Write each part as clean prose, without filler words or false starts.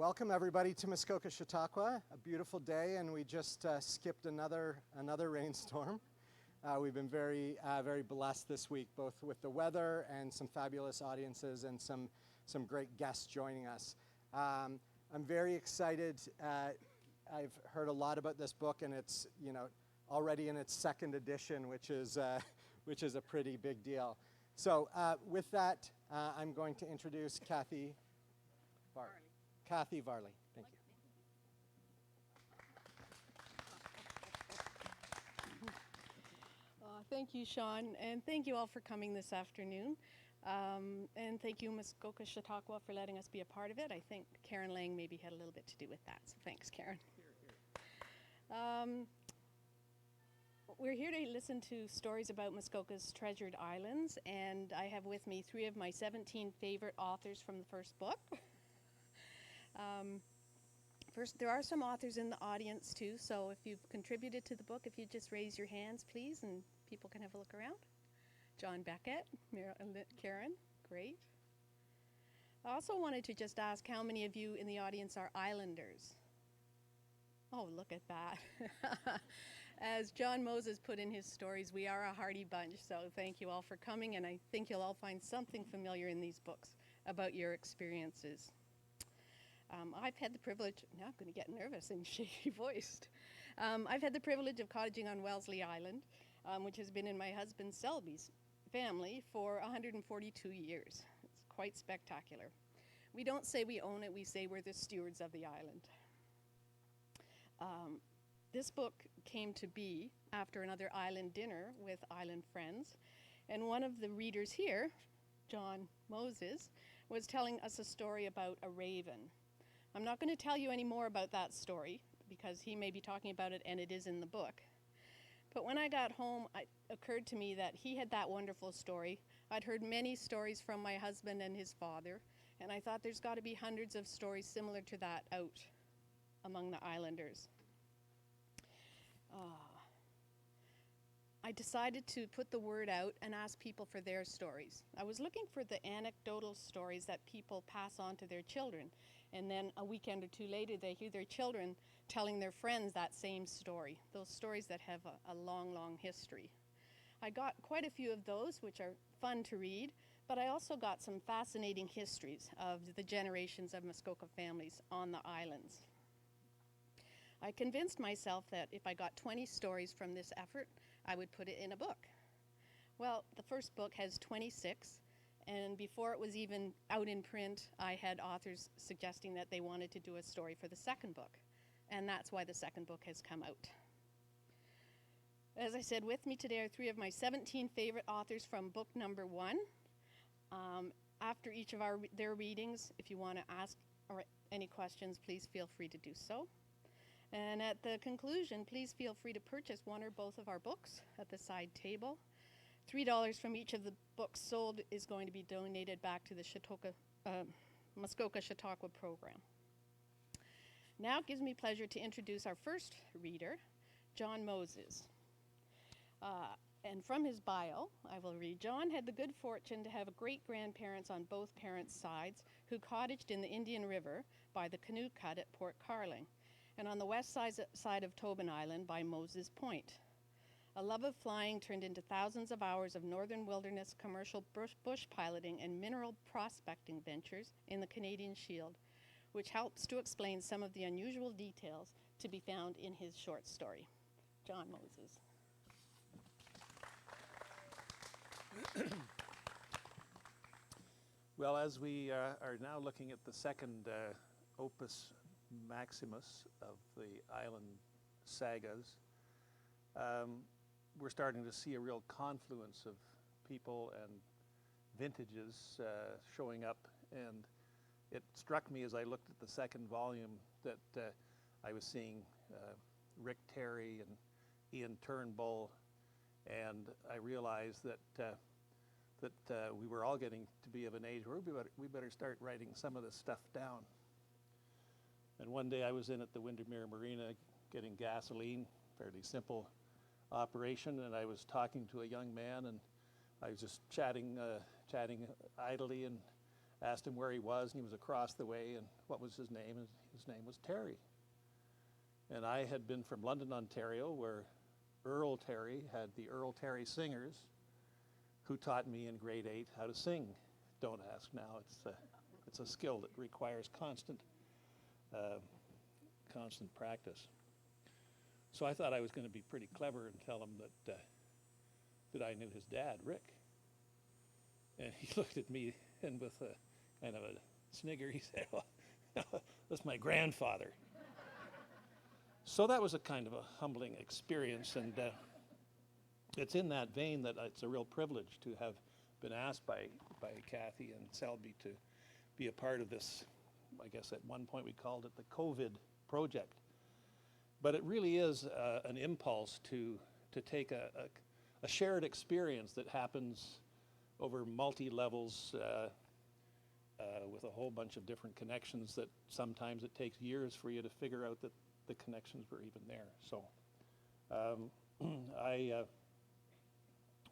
Welcome everybody to Muskoka, Chautauqua. A beautiful day, and we just skipped another rainstorm. We've been very blessed this week, both with the weather and some fabulous audiences and some great guests joining us. I'm very excited. I've heard a lot about this book, and it's already in its second edition, which is a pretty big deal. So with that, I'm going to introduce Kathy Varley. Kathy Varley, thank you. Thank you, Sean, and thank you all for coming this afternoon. And thank you, Muskoka, Chautauqua, for letting us be a part of it. I think Karen Lang maybe had a little bit to do with that, so thanks, Karen. We're here to listen to stories about Muskoka's treasured islands, and I have with me 3 of my 17 favorite authors from the first book. First, there are some authors in the audience too, so if you've contributed to the book, if you just raise your hands, please, and people can have a look around. John Beckett, Karen, great. I also wanted to just ask how many of you in the audience are islanders? Oh, look at that. As John Moses put in his stories, we are a hardy bunch, so thank you all for coming, and I think you'll all find something familiar in these books about your experiences. I've had the privilege, now I'm going to get nervous and shaky voiced. I've had the privilege of cottaging on Wellesley Island, which has been in my husband Selby's family for 142 years. It's quite spectacular. We don't say we own it, we say we're the stewards of the island. This book came to be after another island dinner with island friends, and one of the readers here, John Moses, was telling us a story about a raven. I'm not going to tell you any more about that story because he may be talking about it and it is in the book. But when I got home, it occurred to me that he had that wonderful story. I'd heard many stories from my husband and his father, and I thought there's got to be hundreds of stories similar to that out among the islanders. I decided to put the word out and ask people for their stories. I was looking for the anecdotal stories that people pass on to their children, and then a weekend or two later they hear their children telling their friends that same story, those stories that have a long, long history. I got quite a few of those, which are fun to read, but I also got some fascinating histories of the generations of Muskoka families on the islands. I convinced myself that if I got 20 stories from this effort, I would put it in a book. Well, the first book has 26, and before it was even out in print, I had authors suggesting that they wanted to do a story for the second book, and that's why the second book has come out. As I said, with me today are 3 of my 17 favorite authors from book number 1. After each of their readings, if you want to ask any questions, please feel free to do so. And at the conclusion, please feel free to purchase one or both of our books at the side table. $3 from each of the books sold is going to be donated back to the Muskoka Chautauqua program. Now it gives me pleasure to introduce our first reader, John Moses. And from his bio, I will read, John had the good fortune to have great-grandparents on both parents' sides who cottaged in the Indian River by the canoe cut at Port Carling, and on the west side of Tobin Island by Moses Point. A love of flying turned into thousands of hours of northern wilderness commercial bush piloting and mineral prospecting ventures in the Canadian Shield, which helps to explain some of the unusual details to be found in his short story. John Moses. Well, as we are now looking at the second opus Maximus of the island sagas, we're starting to see a real confluence of people and vintages showing up, and it struck me as I looked at the second volume that I was seeing Rick Terry and Ian Turnbull, and I realized that we were all getting to be of an age where we better start writing some of this stuff down. And one day I was in at the Windermere Marina getting gasoline, fairly simple operation, and I was talking to a young man, and I was just chatting idly, and asked him where he was, and he was across the way, and what was his name? And his name was Terry. And I had been from London, Ontario, where Earl Terry had the Earl Terry Singers, who taught me in grade 8 how to sing. Don't ask now. It's a skill that requires constant practice. So I thought I was going to be pretty clever and tell him that I knew his dad, Rick. And he looked at me, and with a kind of a snigger, he said, "Well, that's my grandfather." So that was a kind of a humbling experience, and it's in that vein that it's a real privilege to have been asked by Kathy and Selby to be a part of this. I guess at one point we called it the COVID project. But it really is an impulse to take a shared experience that happens over multi-levels with a whole bunch of different connections that sometimes it takes years for you to figure out that the connections were even there. So I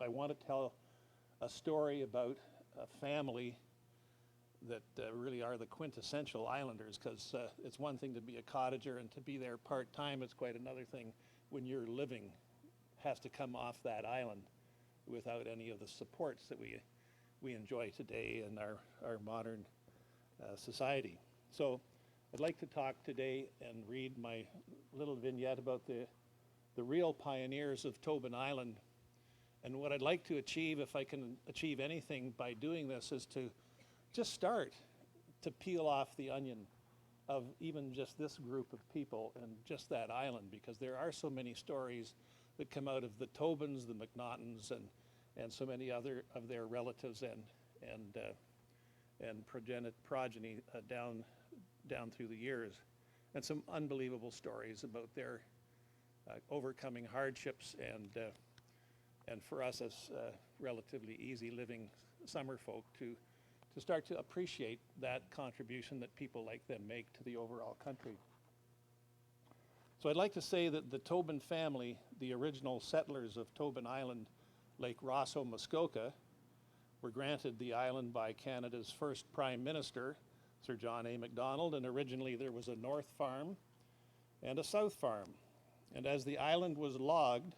want to tell a story about a family that really are the quintessential islanders, because it's one thing to be a cottager and to be there part-time. It's quite another thing when your living has to come off that island without any of the supports that we enjoy today in our modern society. So I'd like to talk today and read my little vignette about the real pioneers of Tobin Island. And what I'd like to achieve, if I can achieve anything by doing this, is to just start to peel off the onion of even just this group of people and just that island, because there are so many stories that come out of the Tobins, the McNaughtons, and so many other of their relatives and progeny down through the years, and some unbelievable stories about their overcoming hardships and for us as relatively easy living summer folk to start to appreciate that contribution that people like them make to the overall country. So I'd like to say that the Tobin family, the original settlers of Tobin Island, Lake Rosso, Muskoka, were granted the island by Canada's first Prime Minister, Sir John A. Macdonald, and originally there was a North Farm and a South Farm. And as the island was logged,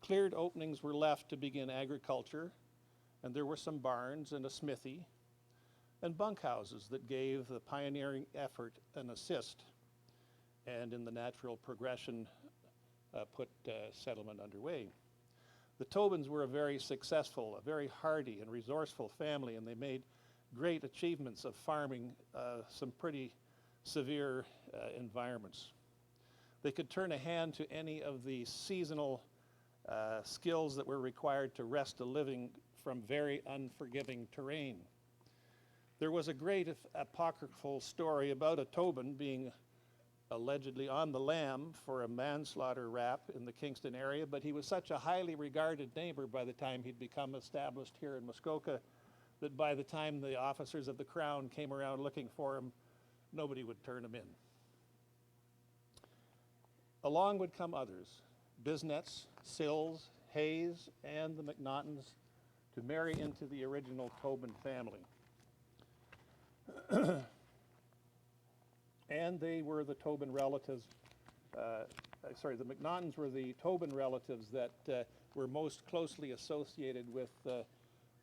cleared openings were left to begin agriculture, and there were some barns and a smithy and bunkhouses that gave the pioneering effort an assist, and in the natural progression put settlement underway. The Tobins were a very successful, a very hardy and resourceful family, and they made great achievements of farming some pretty severe environments. They could turn a hand to any of the seasonal skills that were required to wrest a living from very unforgiving terrain. There was a great apocryphal story about a Tobin being allegedly on the lam for a manslaughter rap in the Kingston area, but he was such a highly regarded neighbor by the time he'd become established here in Muskoka that by the time the officers of the Crown came around looking for him, nobody would turn him in. Along would come others, Bisnets, Sills, Hayes, and the McNaughtons, to marry into the original Tobin family. And they were the Tobin relatives, the McNaughtons were the Tobin relatives that were most closely associated with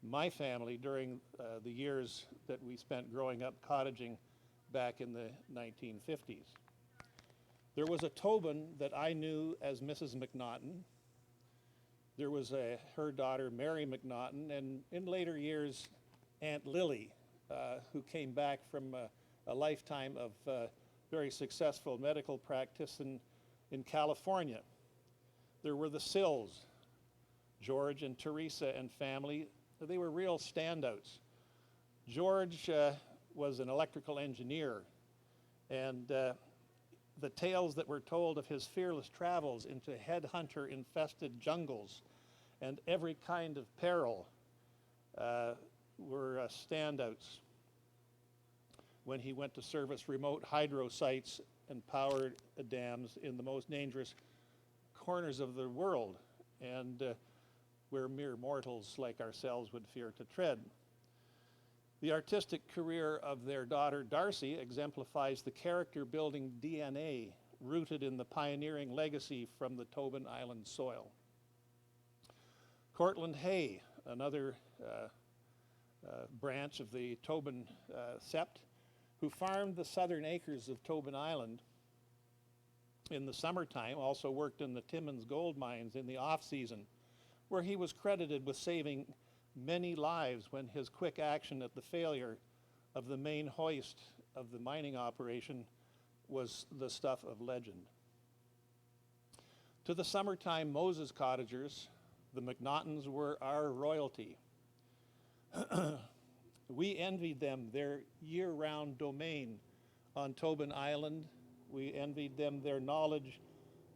my family during the years that we spent growing up cottaging back in the 1950s. There was a Tobin that I knew as Mrs. McNaughton. There was her daughter, Mary McNaughton, and in later years, Aunt Lily, who came back from a lifetime of very successful medical practice in California. There were the Sills, George and Teresa and family. They were real standouts. George was an electrical engineer, and the tales that were told of his fearless travels into headhunter-infested jungles and every kind of peril were standouts. When he went to service remote hydro sites and power dams in the most dangerous corners of the world, and where mere mortals like ourselves would fear to tread. The artistic career of their daughter Darcy exemplifies the character-building DNA rooted in the pioneering legacy from the Tobin Island soil. Cortland Hay, another branch of the Tobin sept, who farmed the southern acres of Tobin Island in the summertime, also worked in the Timmins gold mines in the off-season, where he was credited with saving many lives when his quick action at the failure of the main hoist of the mining operation was the stuff of legend. To the summertime Moses cottagers, the McNaughtons were our royalty. We envied them their year-round domain on Tobin Island. We envied them their knowledge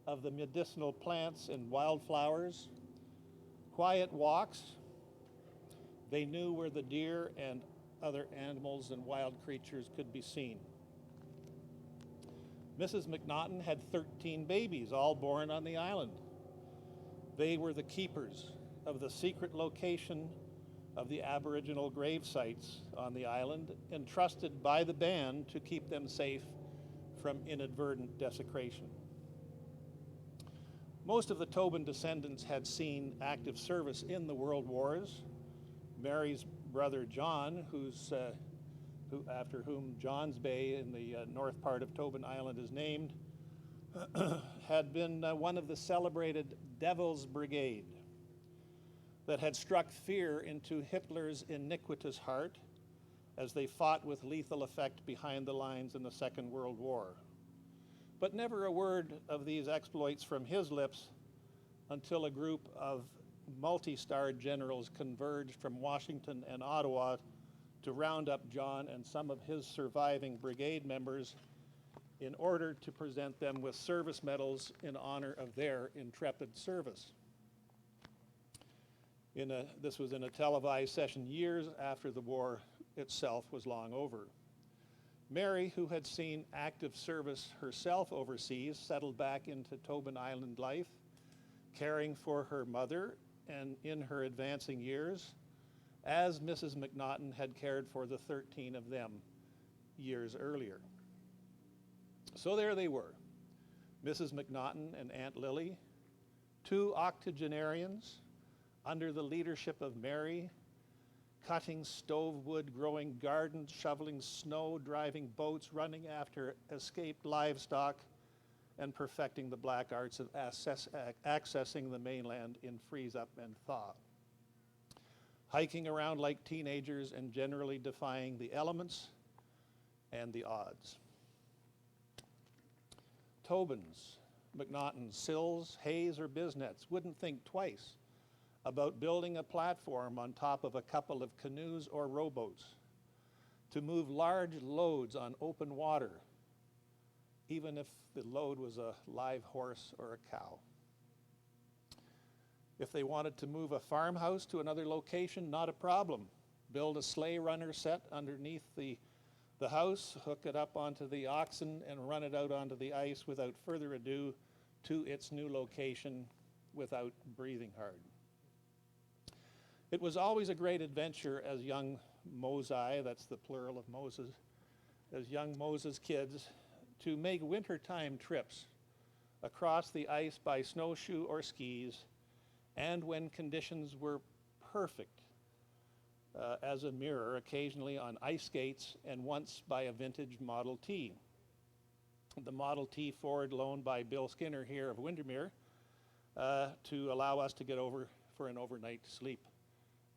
of the medicinal plants and wildflowers, quiet walks. They knew where the deer and other animals and wild creatures could be seen. Mrs. McNaughton had 13 babies, all born on the island. They were the keepers of the secret location of the Aboriginal grave sites on the island, entrusted by the band to keep them safe from inadvertent desecration. Most of the Tobin descendants had seen active service in the World Wars. Mary's brother John, after whom Johns Bay in the north part of Tobin Island is named, had been one of the celebrated Devil's Brigade that had struck fear into Hitler's iniquitous heart as they fought with lethal effect behind the lines in the Second World War. But never a word of these exploits from his lips until a group of multi-starred generals converged from Washington and Ottawa to round up John and some of his surviving brigade members in order to present them with service medals in honor of their intrepid service. This was in a televised session years after the war itself was long over. Mary, who had seen active service herself overseas, settled back into Tobin Island life, caring for her mother and in her advancing years, as Mrs. McNaughton had cared for the 13 of them years earlier. So there they were, Mrs. McNaughton and Aunt Lily, two octogenarians under the leadership of Mary, cutting stove wood, growing gardens, shoveling snow, driving boats, running after escaped livestock, and perfecting the black arts of accessing the mainland in freeze up and thaw. Hiking around like teenagers and generally defying the elements and the odds. Tobins, McNaughtons, Sills, Hayes, or Bisnets wouldn't think twice about building a platform on top of a couple of canoes or rowboats to move large loads on open water, even if the load was a live horse or a cow. If they wanted to move a farmhouse to another location, not a problem. Build a sleigh runner set underneath the house, hook it up onto the oxen, and run it out onto the ice without further ado to its new location without breathing hard. It was always a great adventure as young Mosai, that's the plural of Moses, as young Moses kids, to make wintertime trips across the ice by snowshoe or skis, and when conditions were perfect, as a mirror, occasionally on ice skates, and once by a vintage Model T. The Model T Ford loaned by Bill Skinner here of Windermere to allow us to get over for an overnight sleep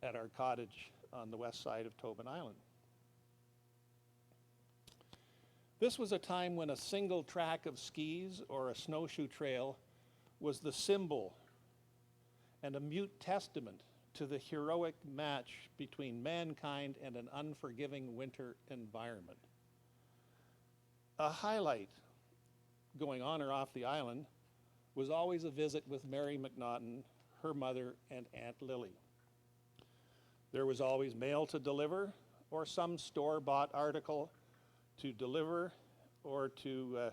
at our cottage on the west side of Tobin Island. This was a time when a single track of skis or a snowshoe trail was the symbol and a mute testament to the heroic match between mankind and an unforgiving winter environment. A highlight going on or off the island was always a visit with Mary McNaughton, her mother, and Aunt Lily. There was always mail to deliver or some store-bought article to deliver, or to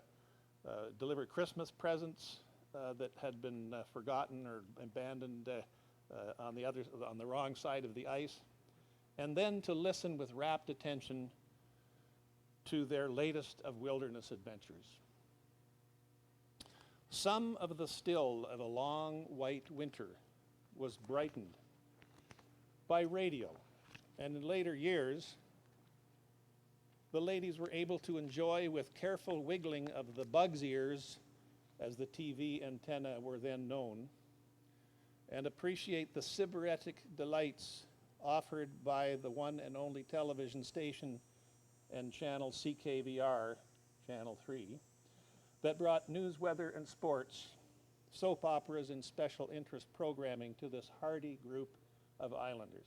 deliver Christmas presents that had been forgotten or abandoned on the wrong side of the ice. and then to listen with rapt attention to their latest of wilderness adventures. Some of the still of a long white winter was brightened by radio, and in later years, the ladies were able to enjoy with careful wiggling of the bug's ears, as the TV antenna were then known, and appreciate the sybaritic delights offered by the one and only television station and channel CKVR, Channel 3, that brought news, weather, and sports, soap operas, and special interest programming to this hardy group of islanders,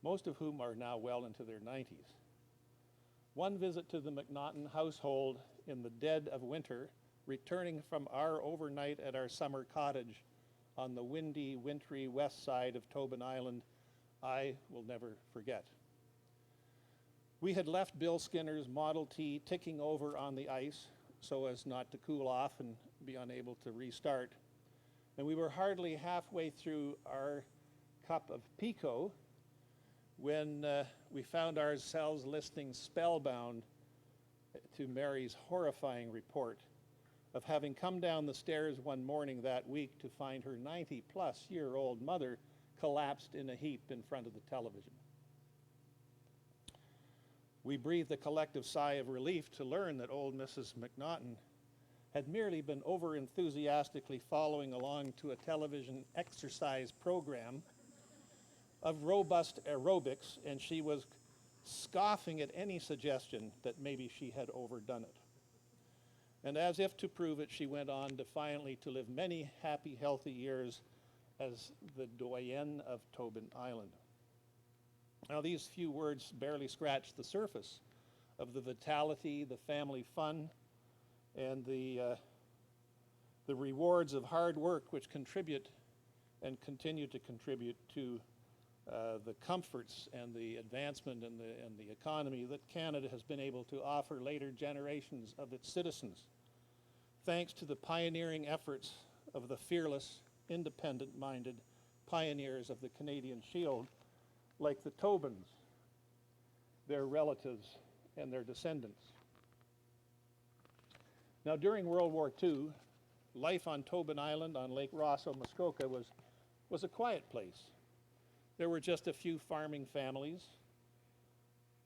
most of whom are now well into their 90s. One visit to the McNaughton household in the dead of winter, returning from our overnight at our summer cottage on the windy, wintry west side of Tobin Island, I will never forget. We had left Bill Skinner's Model T ticking over on the ice so as not to cool off and be unable to restart. And we were hardly halfway through our cup of Pico when we found ourselves listening spellbound to Mary's horrifying report of having come down the stairs one morning that week to find her 90-plus-year-old mother collapsed in a heap in front of the television. We breathed a collective sigh of relief to learn that old Mrs. McNaughton had merely been over-enthusiastically following along to a television exercise program of robust aerobics, and she was scoffing at any suggestion that maybe she had overdone it. And as if to prove it, she went on defiantly to live many happy, healthy years as the doyenne of Tobin Island. Now, these few words barely scratch the surface of the vitality, the family fun, and the rewards of hard work which contribute and continue to contribute to the comforts and the advancement and the economy that Canada has been able to offer later generations of its citizens, thanks to the pioneering efforts of the fearless, independent-minded pioneers of the Canadian Shield, like the Tobins, their relatives, and their descendants. Now, during World War II, life on Tobin Island on Lake Rosso, Muskoka was a quiet place. There were just a few farming families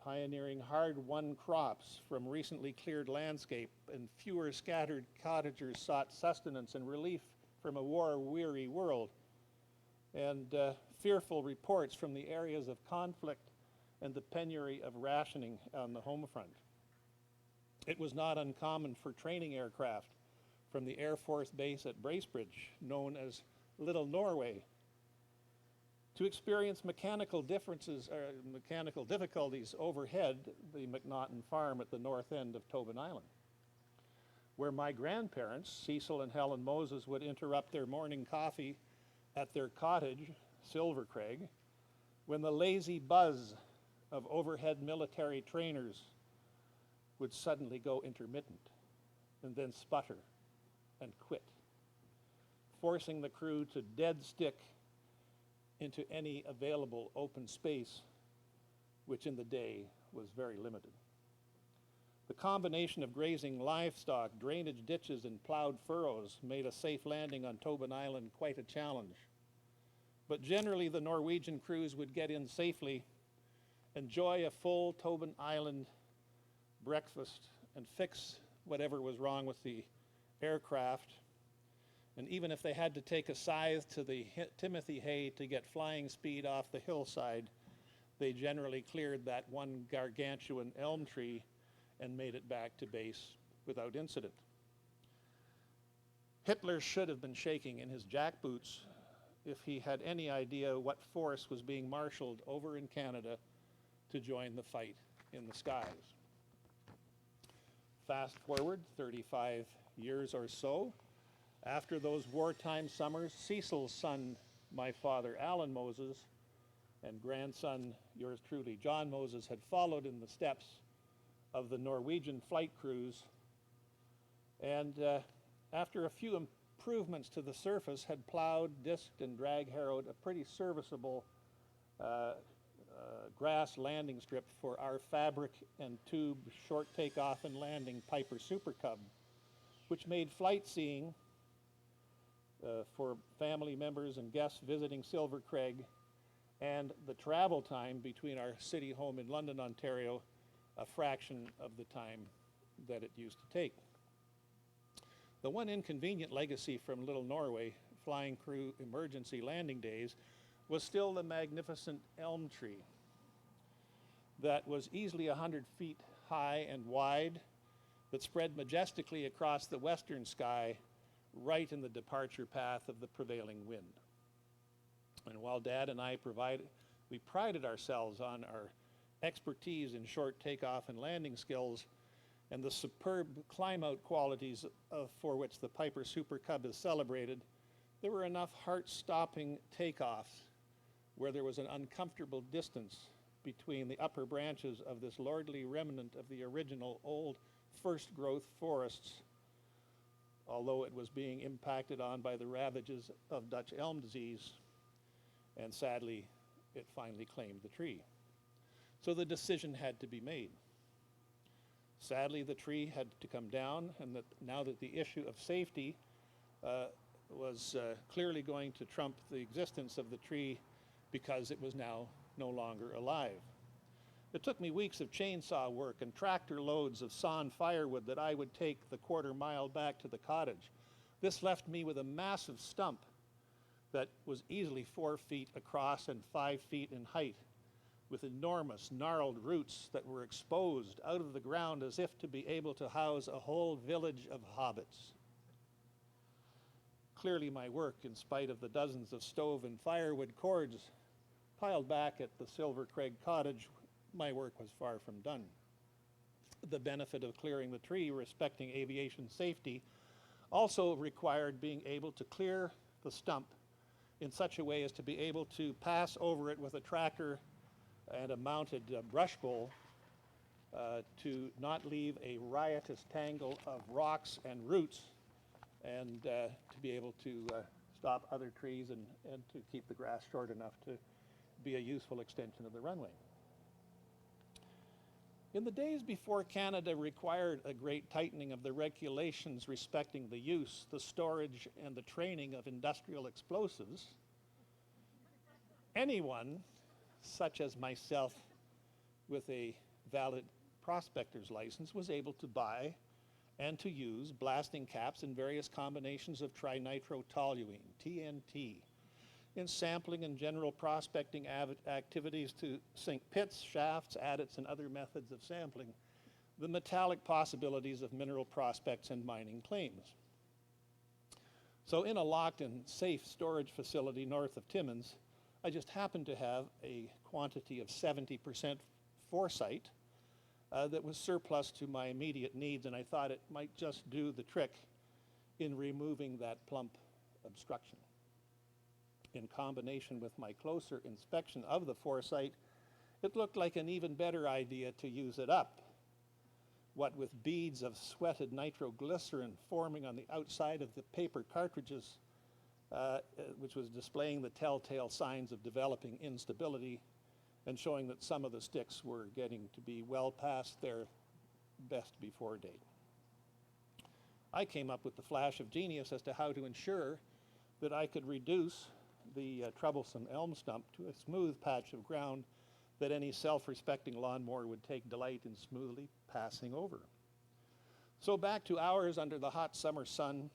pioneering hard-won crops from recently cleared landscape, and fewer scattered cottagers sought sustenance and relief from a war-weary world, and fearful reports from the areas of conflict and the penury of rationing on the home front. It was not uncommon for training aircraft from the Air Force Base at Bracebridge, known as Little Norway, to experience mechanical difficulties overhead the McNaughton farm at the north end of Tobin Island, where my grandparents, Cecil and Helen Moses, would interrupt their morning coffee at their cottage, Silver Craig, when the lazy buzz of overhead military trainers would suddenly go intermittent and then sputter and quit, forcing the crew to dead stick into any available open space, which in the day was very limited. The combination of grazing livestock, drainage ditches, and plowed furrows made a safe landing on Tobin Island quite a challenge. But generally, the Norwegian crews would get in safely, enjoy a full Tobin Island breakfast, and fix whatever was wrong with the aircraft. And even if they had to take a scythe to the Timothy hay to get flying speed off the hillside, they generally cleared that one gargantuan elm tree and made it back to base without incident. Hitler should have been shaking in his jackboots if he had any idea what force was being marshaled over in Canada to join the fight in the skies. Fast forward 35 years or so, after those wartime summers, Cecil's son, my father, Alan Moses, and grandson, yours truly, John Moses, had followed in the steps of the Norwegian flight crews, and after a few improvements to the surface, had plowed, disked, and drag harrowed a pretty serviceable grass landing strip for our fabric and tube short takeoff and landing Piper Super Cub, which made flight seeing for family members and guests visiting Silver Craig and the travel time between our city home in London, Ontario, a fraction of the time that it used to take. The one inconvenient legacy from Little Norway flying crew emergency landing days was still the magnificent elm tree that was easily 100 feet high and wide, that spread majestically across the western sky right in the departure path of the prevailing wind. And while Dad and I we prided ourselves on our expertise in short takeoff and landing skills and the superb climb-out qualities for which the Piper Super Cub is celebrated, there were enough heart-stopping takeoffs where there was an uncomfortable distance between the upper branches of this lordly remnant of the original old first-growth forests, although it was being impacted on by the ravages of Dutch elm disease, and sadly, it finally claimed the tree. So the decision had to be made. Sadly, the tree had to come down, and now that the issue of safety was clearly going to trump the existence of the tree because it was now no longer alive. It took me weeks of chainsaw work and tractor loads of sawn firewood that I would take the quarter-mile back to the cottage. This left me with a massive stump that was easily 4 feet across and 5 feet in height, with enormous gnarled roots that were exposed out of the ground as if to be able to house a whole village of hobbits. Clearly my work, in spite of the dozens of stove and firewood cords piled back at the Silver Craig cottage, my work was far from done. The benefit of clearing the tree, respecting aviation safety, also required being able to clear the stump in such a way as to be able to pass over it with a tractor and a mounted brush bowl to not leave a riotous tangle of rocks and roots, and to be able to stop other trees and to keep the grass short enough to be a useful extension of the runway. In the days before Canada required a great tightening of the regulations respecting the use, the storage, and the training of industrial explosives, anyone, such as myself with a valid prospector's license, was able to buy and to use blasting caps in various combinations of trinitrotoluene, TNT, in sampling and general prospecting activities to sink pits, shafts, adits, and other methods of sampling the metallic possibilities of mineral prospects and mining claims. So in a locked and safe storage facility north of Timmins, I just happened to have a quantity of 70% foresight that was surplus to my immediate needs, and I thought it might just do the trick in removing that plump obstruction. In combination with my closer inspection of the foresight, it looked like an even better idea to use it up. What with beads of sweated nitroglycerin forming on the outside of the paper cartridges, which was displaying the telltale signs of developing instability and showing that some of the sticks were getting to be well past their best before date. I came up with the flash of genius as to how to ensure that I could reduce the troublesome elm stump to a smooth patch of ground that any self-respecting lawnmower would take delight in smoothly passing over. So back to hours under the hot summer sun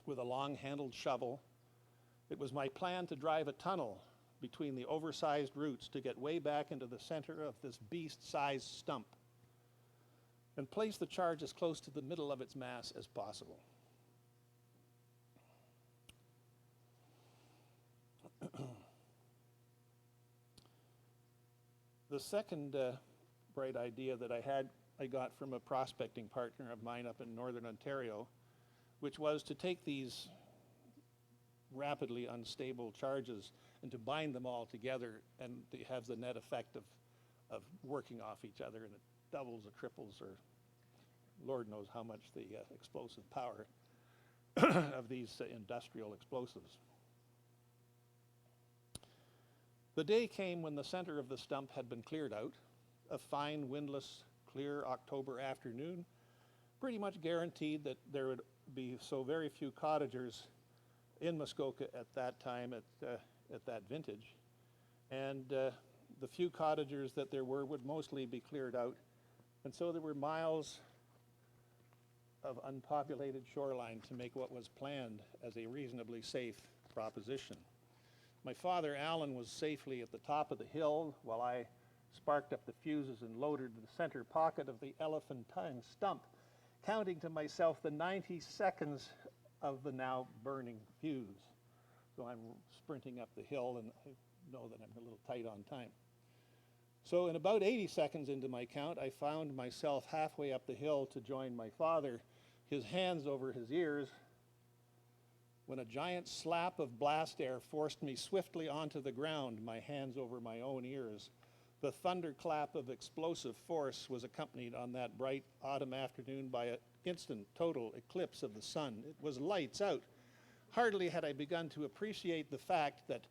with a long-handled shovel, it was my plan to drive a tunnel between the oversized roots to get way back into the center of this beast-sized stump and place the charge as close to the middle of its mass as possible. The second bright idea that I got from a prospecting partner of mine up in northern Ontario, which was to take these rapidly unstable charges and to bind them all together and to have the net effect of working off each other, and it doubles or triples or Lord knows how much the explosive power of these industrial explosives. The day came when the center of the stump had been cleared out, a fine, windless, clear October afternoon, pretty much guaranteed that there would be so very few cottagers in Muskoka at that time, at that vintage. And the few cottagers that there were would mostly be cleared out. And so there were miles of unpopulated shoreline to make what was planned as a reasonably safe proposition. My father, Alan, was safely at the top of the hill while I sparked up the fuses and loaded the center pocket of the elephantine stump, counting to myself the 90 seconds of the now burning fuse. So I'm sprinting up the hill, and I know that I'm a little tight on time. So in about 80 seconds into my count, I found myself halfway up the hill to join my father, his hands over his ears, when a giant slap of blast air forced me swiftly onto the ground, my hands over my own ears. The thunderclap of explosive force was accompanied on that bright autumn afternoon by an instant total eclipse of the sun. It was lights out. Hardly had I begun to appreciate the fact that,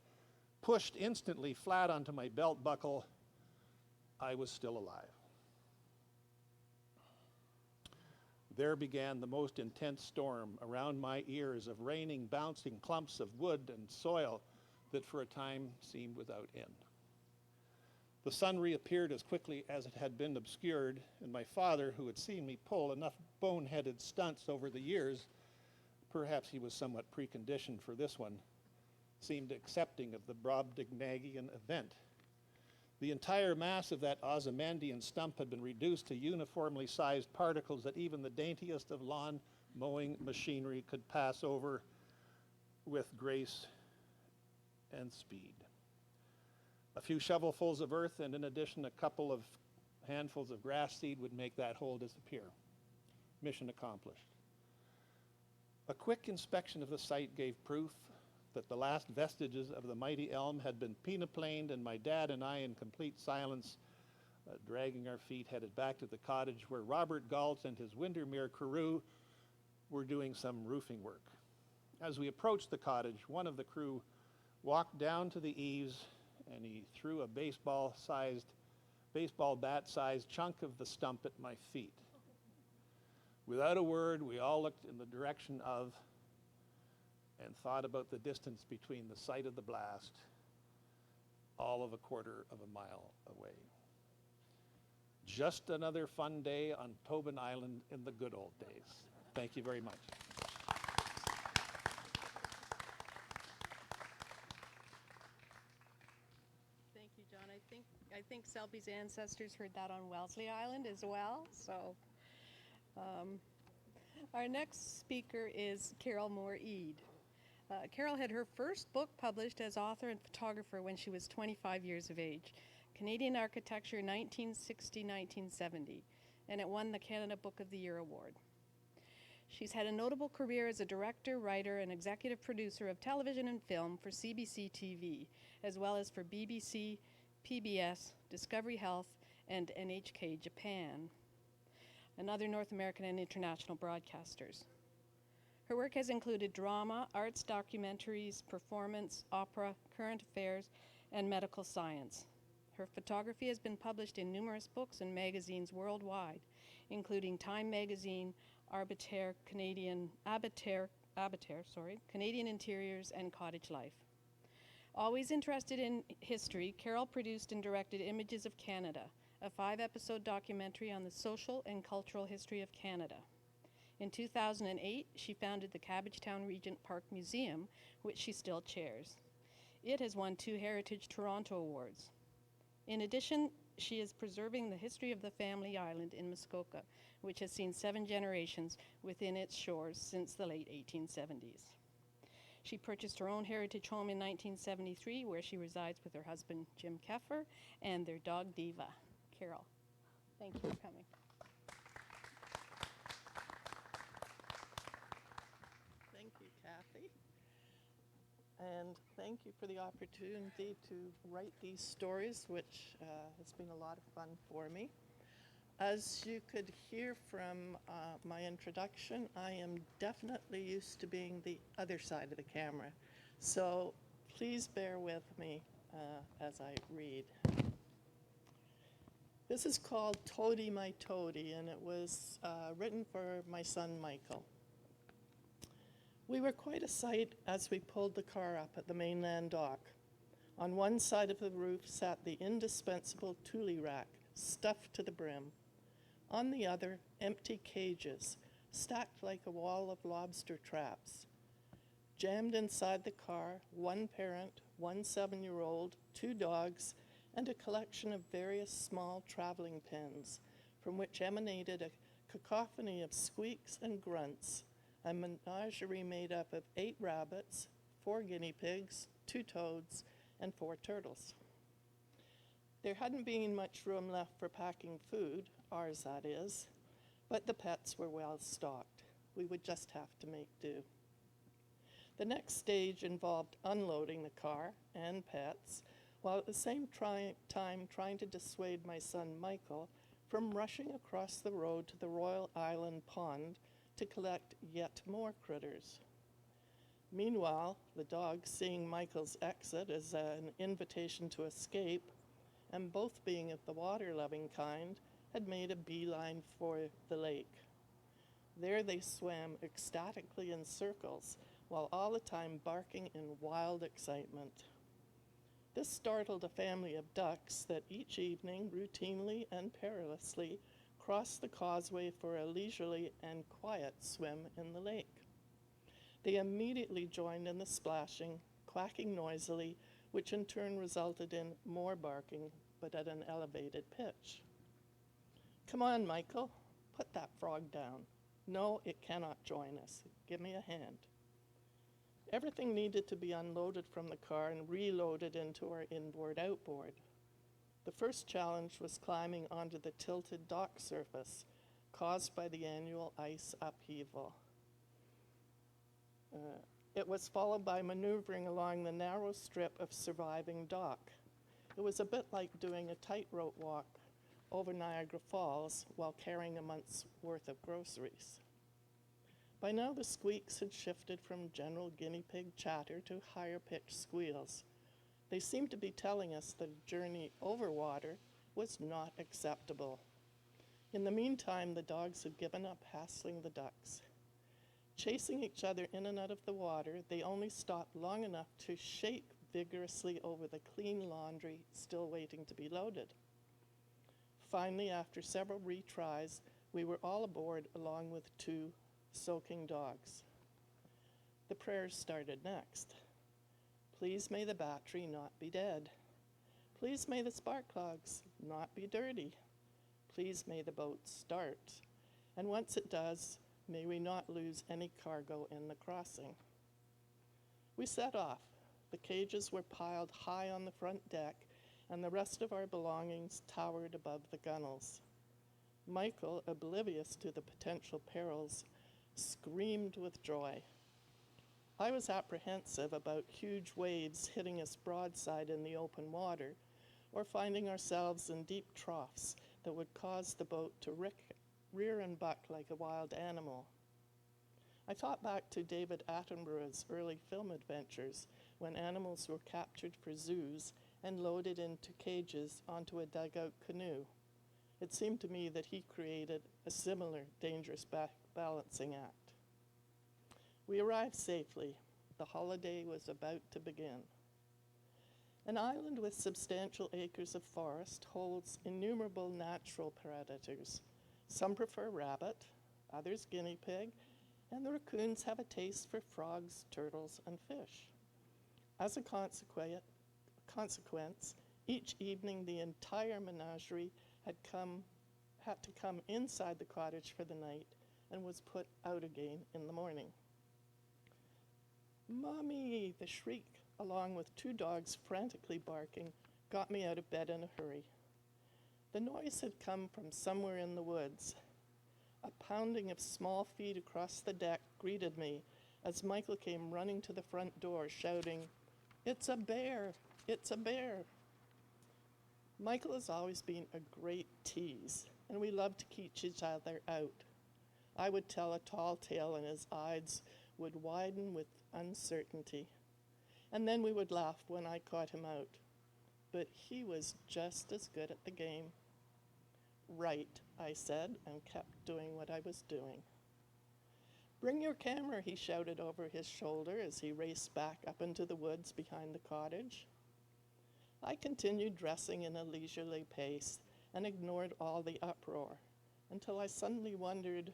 pushed instantly flat onto my belt buckle, I was still alive. There began the most intense storm around my ears of raining, bouncing clumps of wood and soil that for a time seemed without end. The sun reappeared as quickly as it had been obscured, and my father, who had seen me pull enough boneheaded stunts over the years, perhaps he was somewhat preconditioned for this one, seemed accepting of the Brobdingnagian event. The entire mass of that Ozymandian stump had been reduced to uniformly sized particles that even the daintiest of lawn mowing machinery could pass over with grace and speed. A few shovelfuls of earth and in addition a couple of handfuls of grass seed would make that hole disappear. Mission accomplished. A quick inspection of the site gave proof that the last vestiges of the mighty elm had been penoplaned, and my dad and I, in complete silence, dragging our feet, headed back to the cottage where Robert Galt and his Windermere crew were doing some roofing work. As we approached the cottage, one of the crew walked down to the eaves and he threw a baseball bat-sized chunk of the stump at my feet. Without a word, we all looked in the direction of and thought about the distance between the site of the blast, all of a quarter of a mile away. Just another fun day on Tobin Island in the good old days. Thank you very much. Thank you, John. I think Selby's ancestors heard that on Wellesley Island as well. So our next speaker is Carol Moore-Eade. Carol had her first book published as author and photographer when she was 25 years of age, Canadian Architecture 1960-1970, and it won the Canada Book of the Year award. She's had a notable career as a director, writer, and executive producer of television and film for CBC TV, as well as for BBC, PBS, Discovery Health, and NHK Japan, and other North American and international broadcasters. Her work has included drama, arts documentaries, performance, opera, current affairs, and medical science. Her photography has been published in numerous books and magazines worldwide, including Time Magazine, Canadian Interiors, and Cottage Life. Always interested in history, Carol produced and directed Images of Canada, a 5-episode documentary on the social and cultural history of Canada. In 2008, she founded the Cabbagetown Regent Park Museum, which she still chairs. It has won 2 Heritage Toronto Awards. In addition, she is preserving the history of the family island in Muskoka, which has seen 7 generations within its shores since the late 1870s. She purchased her own heritage home in 1973, where she resides with her husband, Jim Keffer, and their dog, Diva. Carol, thank you for coming. Thank you, Kathy. And thank you for the opportunity to write these stories, which has been a lot of fun for me. As you could hear from my introduction, I am definitely used to being the other side of the camera. So please bear with me as I read. This is called Toady My Toady, and it was written for my son Michael. We were quite a sight as we pulled the car up at the mainland dock. On one side of the roof sat the indispensable tule rack, stuffed to the brim. On the other, empty cages, stacked like a wall of lobster traps. Jammed inside the car, one parent, one 7-year-old, 2 dogs, and a collection of various small traveling pens, from which emanated a cacophony of squeaks and grunts, a menagerie made up of 8 rabbits, 4 guinea pigs, 2 toads, and 4 turtles. There hadn't been much room left for packing food, ours that is, but the pets were well stocked. We would just have to make do. The next stage involved unloading the car and pets, while at the same time trying to dissuade my son Michael from rushing across the road to the Royal Island Pond to collect yet more critters. Meanwhile, the dogs, seeing Michael's exit as an invitation to escape, and both being of the water-loving kind, had made a beeline for the lake. There they swam ecstatically in circles, while all the time barking in wild excitement. This startled a family of ducks that each evening, routinely and perilously, crossed the causeway for a leisurely and quiet swim in the lake. They immediately joined in the splashing, quacking noisily, which in turn resulted in more barking, but at an elevated pitch. "Come on, Michael, put that frog down. No, it cannot join us. Give me a hand." Everything needed to be unloaded from the car and reloaded into our inboard outboard. The first challenge was climbing onto the tilted dock surface caused by the annual ice upheaval. It was followed by maneuvering along the narrow strip of surviving dock. It was a bit like doing a tightrope walk over Niagara Falls while carrying a month's worth of groceries. By now the squeaks had shifted from general guinea pig chatter to higher-pitched squeals. They seemed to be telling us that a journey over water was not acceptable. In the meantime, the dogs had given up hassling the ducks. Chasing each other in and out of the water, they only stopped long enough to shake vigorously over the clean laundry still waiting to be loaded. Finally, after several retries, we were all aboard along with 2 soaking dogs. The prayers started next. Please may the battery not be dead. Please may the spark plugs not be dirty. Please may the boat start. And once it does, may we not lose any cargo in the crossing. We set off. The cages were piled high on the front deck, and the rest of our belongings towered above the gunwales. Michael, oblivious to the potential perils, screamed with joy. I was apprehensive about huge waves hitting us broadside in the open water, or finding ourselves in deep troughs that would cause the boat to rear and buck like a wild animal. I thought back to David Attenborough's early film adventures when animals were captured for zoos and loaded into cages onto a dugout canoe. It seemed to me that he created a similar dangerous balancing act. We arrived safely. The holiday was about to begin. An island with substantial acres of forest holds innumerable natural predators. Some prefer rabbit, others guinea pig, and the raccoons have a taste for frogs, turtles, and fish. As a consequence, each evening the entire menagerie had to come inside the cottage for the night and was put out again in the morning. "Mommy!" The shriek, along with 2 dogs frantically barking, got me out of bed in a hurry. The noise had come from somewhere in the woods. A pounding of small feet across the deck greeted me as Michael came running to the front door, shouting, "It's a bear! It's a bear!" Michael has always been a great tease, and we loved to keep each other out. I would tell a tall tale, and his eyes would widen with uncertainty. And then we would laugh when I caught him out. but he was just as good at the game. Right, I said, and kept doing what I was doing. Bring your camera, he shouted over his shoulder as he raced back up into the woods behind the cottage. I continued dressing in a leisurely pace and ignored all the uproar until I suddenly wondered,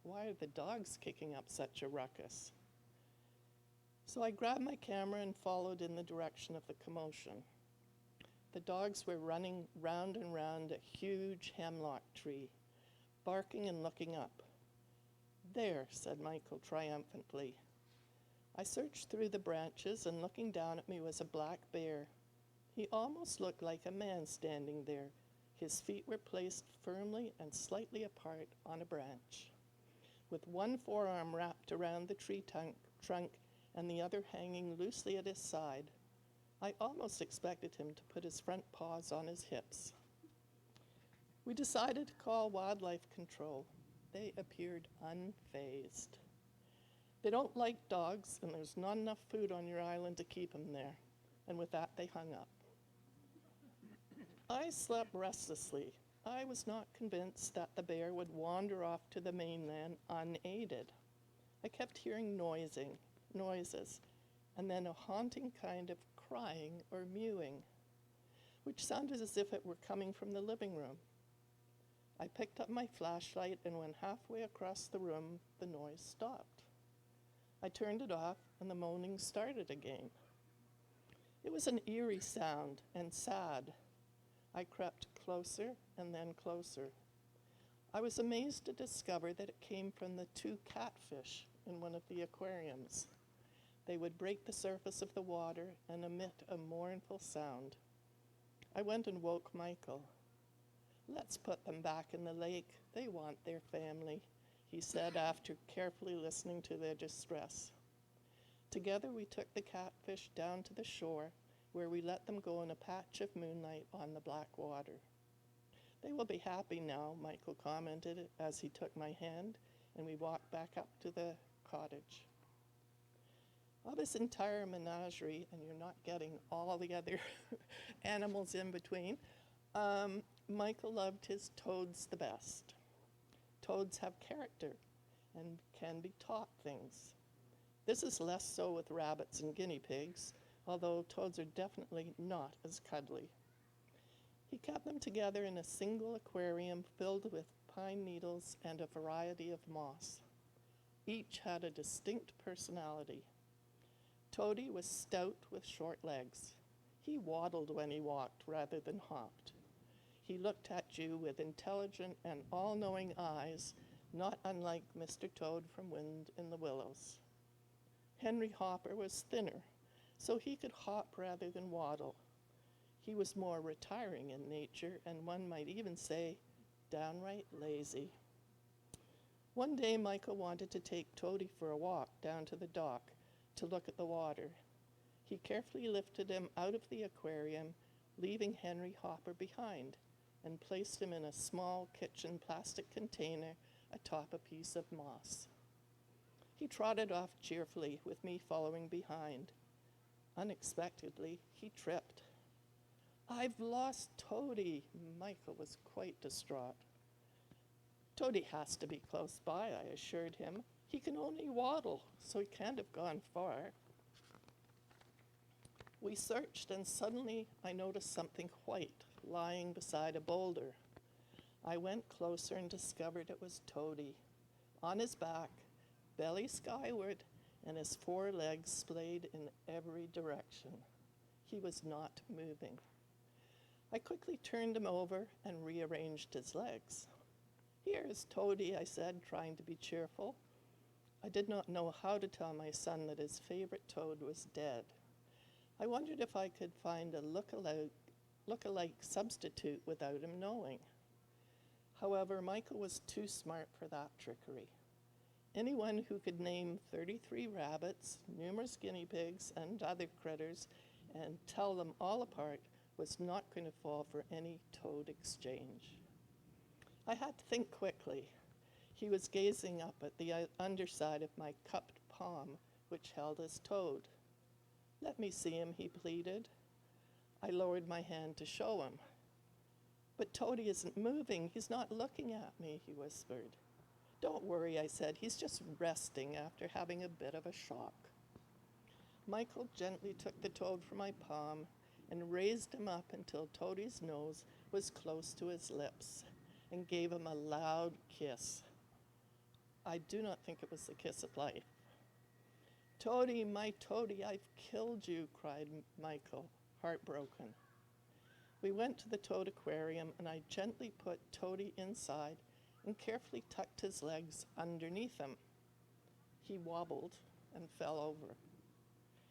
why are the dogs kicking up such a ruckus? So I grabbed my camera and followed in the direction of the commotion. The dogs were running round and round a huge hemlock tree, barking and looking up. There, said Michael triumphantly. I searched through the branches, and looking down at me was a black bear. He almost looked like a man standing there. His feet were placed firmly and slightly apart on a branch, with one forearm wrapped around the tree trunk and the other hanging loosely at his side. I almost expected him to put his front paws on his hips. We decided to call wildlife control. They appeared unfazed. They don't like dogs, and there's not enough food on your island to keep them there. And with that, they hung up. I slept restlessly. I was not convinced that the bear would wander off to the mainland unaided. I kept hearing noises, and then a haunting kind of crying or mewing, which sounded as if it were coming from the living room. I picked up my flashlight, and when halfway across the room, the noise stopped. I turned it off, and the moaning started again. It was an eerie sound and sad. I crept closer and then closer. I was amazed to discover that it came from the two catfish in one of the aquariums. They would break the surface of the water and emit a mournful sound. I went and woke Michael. Let's put them back in the lake. They want their family, he said after carefully listening to their distress. Together we took the catfish down to the shore, where we let them go in a patch of moonlight on the black water. They will be happy now, Michael commented as he took my hand, and we walked back up to the cottage. Of this entire menagerie, and you're not getting all the other animals in between, Michael loved his toads the best. Toads have character and can be taught things. This is less so with rabbits and guinea pigs, although toads are definitely not as cuddly. He kept them together in a single aquarium filled with pine needles and a variety of moss. Each had a distinct personality. Toady was stout with short legs. He waddled when he walked rather than hopped. He looked at you with intelligent and all-knowing eyes, not unlike Mr. Toad from Wind in the Willows. Henry Hopper was thinner, so he could hop rather than waddle. He was more retiring in nature, and one might even say downright lazy. One day Michael wanted to take Toady for a walk down to the dock to look at the water. He carefully lifted him out of the aquarium, leaving Henry Hopper behind, and placed him in a small kitchen plastic container atop a piece of moss. He trotted off cheerfully, with me following behind. Unexpectedly, he tripped. I've lost Toady. Michael was quite distraught. Toady has to be close by, I assured him. He can only waddle, so he can't have gone far. We searched, and suddenly I noticed something white lying beside a boulder. I went closer and discovered it was Toady, on his back, belly skyward, and his 4 legs splayed in every direction. He was not moving. I quickly turned him over and rearranged his legs. Here is Toady, I said, trying to be cheerful. I did not know how to tell my son that his favorite toad was dead. I wondered if I could find a look-alike substitute without him knowing. However, Michael was too smart for that trickery. Anyone who could name 33 rabbits, numerous guinea pigs, and other critters, and tell them all apart was not going to fall for any toad exchange. I had to think quickly. He was gazing up at the underside of my cupped palm, which held his toad. Let me see him, he pleaded. I lowered my hand to show him. "But Toady isn't moving. He's not looking at me," he whispered. "Don't worry," I said. "He's just resting after having a bit of a shock." Michael gently took the toad from my palm and raised him up until Toady's nose was close to his lips and gave him a loud kiss. I do not think it was the kiss of life. "Toady, my Toady, I've killed you," cried Michael, heartbroken. We went to the toad aquarium and I gently put Toady inside and carefully tucked his legs underneath him. He wobbled and fell over.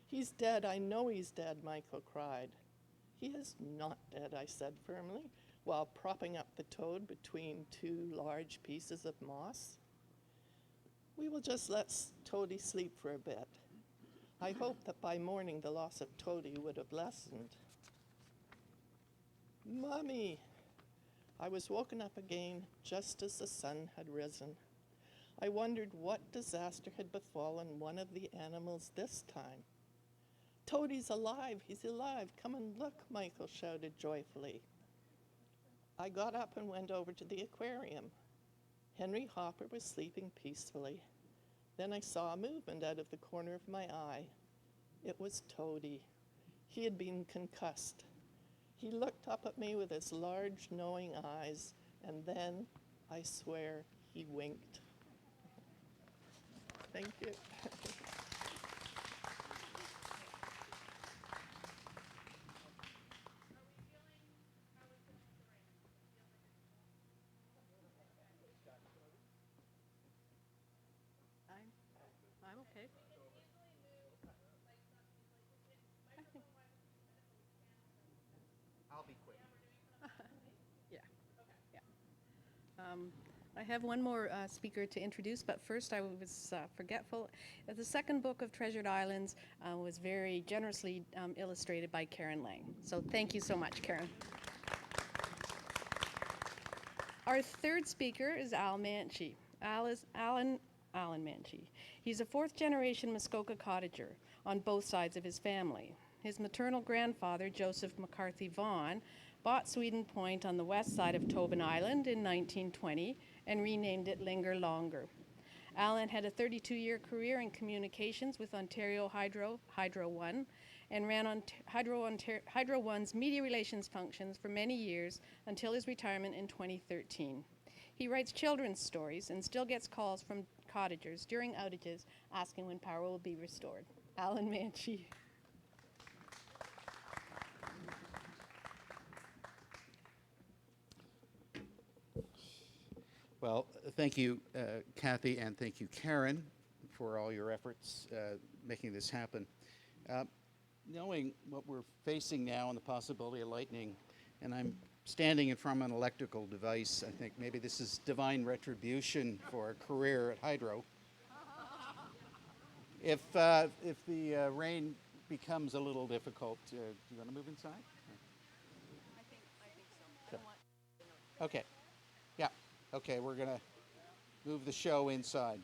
"He's dead, I know he's dead," Michael cried. "He is not dead," I said firmly, while propping up the toad between two large pieces of moss. "We will just let Toady sleep for a bit. I hope that by morning the loss of Toady would have lessened." "Mummy!" I was woken up again just as the sun had risen. I wondered what disaster had befallen one of the animals this time. "Toady's alive, he's alive, come and look," Michael shouted joyfully. I got up and went over to the aquarium. Henry Hopper was sleeping peacefully. Then I saw a movement out of the corner of my eye. It was Toady. He had been concussed. He looked up at me with his large, knowing eyes, and then, I swear, he winked. Thank you. I'm okay. I'll be quick. Yeah. Yeah. I have one more speaker to introduce, but first I was forgetful. The second book of Treasured Islands was very generously illustrated by Karen Lang. So thank you so much, Karen. Our third speaker is Al Manchie. Alan Manchie. He's a fourth-generation Muskoka cottager on both sides of his family. His maternal grandfather, Joseph McCarthy Vaughan, bought Sweden Point on the west side of Tobin Island in 1920 and renamed it Linger Longer. Alan had a 32-year career in communications with Ontario Hydro One, and ran on Hydro 1's media relations functions for many years until his retirement in 2013. He writes children's stories and still gets calls from cottagers during outages asking when power will be restored. Alan Manchie. Well, thank you, Kathy, and thank you, Karen, for all your efforts making this happen. Knowing what we're facing now and the possibility of lightning, and I'm standing in front of an electrical device, I think maybe this is divine retribution for a career at Hydro. If the rain becomes a little difficult, do you want to move inside? I think so. Okay. Yeah. Okay, we're going to move the show inside.